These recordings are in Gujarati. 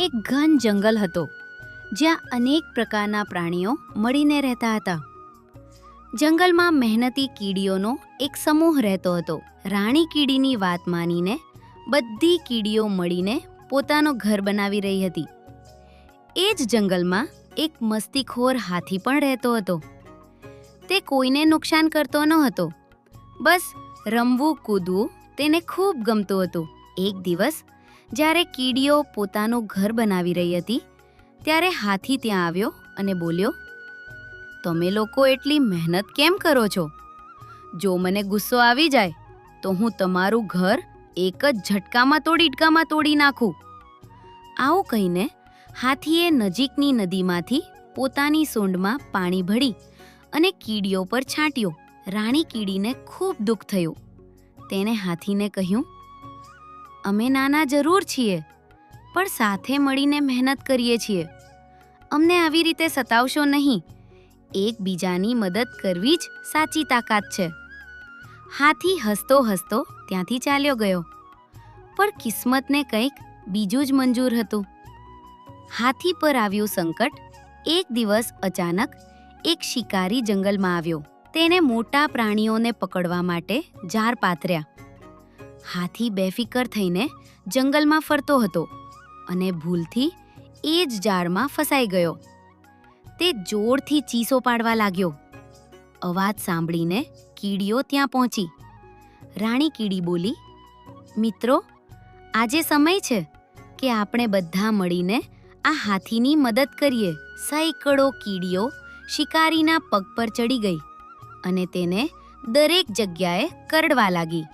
એક ઘન જંગલ હતો જ્યાં અનેક પ્રકારના પ્રાણીઓ મળીને રહેતા હતા. જંગલમાં મહેનતી કીડીઓનો એક સમૂહ રહેતો હતો. રાણી કીડીની વાત માનીને બધી કીડીઓ મળીને પોતાનું ઘર બનાવી રહી હતી. એ જ જંગલમાં એક મસ્તીખોર હાથી પણ રહેતો હતો. તે કોઈને નુકસાન કરતો ન હતો. બસ રમવું કૂદવું તેને ખૂબ ગમતું હતું. એક દિવસ જ્યારે કીડીઓ પોતાનું ઘર બનાવી રહી હતી ત્યારે હાથી ત્યાં આવ્યો અને બોલ્યો, તમે લોકો એટલી મહેનત કેમ કરો છો? જો મને ગુસ્સો આવી જાય તો હું તમારું ઘર એક જ ઝટકામાં તોડી નાખું. આવું કહીને હાથીએ નજીકની નદીમાંથી પોતાની સૂંઢમાં પાણી ભરી અને કીડીઓ પર છાંટ્યો. રાણી કીડીને ખૂબ દુઃખ થયું. તેણે હાથીને કહ્યું, અમે નાના જરૂર છીએ, પણ સાથે મળીને મહેનત કરીએ છીએ. અમને આવી રીતે સતાવશો નહીં. એકબીજાની મદદ કરવી જ સાચી તાકાત છે. હાથી હસતો હસતો ત્યાંથી ચાલ્યો ગયો. પણ કિસ્મતને કંઈક બીજું જ મંજૂર હતું. હાથી પર આવ્યું સંકટ. એક દિવસ અચાનક એક શિકારી જંગલમાં આવ્યો. તેને મોટા પ્રાણીઓને પકડવા માટે જાળ પાથર્યા. હાથી બેફિકર થઈને જંગલમાં ફરતો હતો અને ભૂલથી એ જ જાળમાં ફસાઈ ગયો. તે જોરથી ચીસો પાડવા લાગ્યો. અવાજ સાંભળીને કીડીઓ ત્યાં પહોંચી. રાણી કીડી બોલી, મિત્રો, આજે સમય છે કે આપણે બધા મળીને આ હાથીની મદદ કરીએ. સેંકડો કીડીઓ શિકારીના પગ પર ચડી ગઈ અને તેને દરેક જગ્યાએ કરડવા લાગી.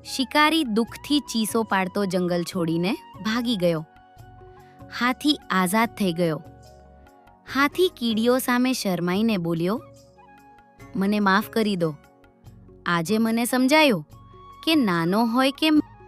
શિકારી દુઃખથી ચીસો પાડતો જંગલ છોડીને ભાગી ગયો. હાથી આઝાદ થઈ ગયો. હાથી કીડીઓ સામે શરમાઈને બોલ્યો, મને માફ કરી દો. આજે મને સમજાયું કે નાનો હોય કે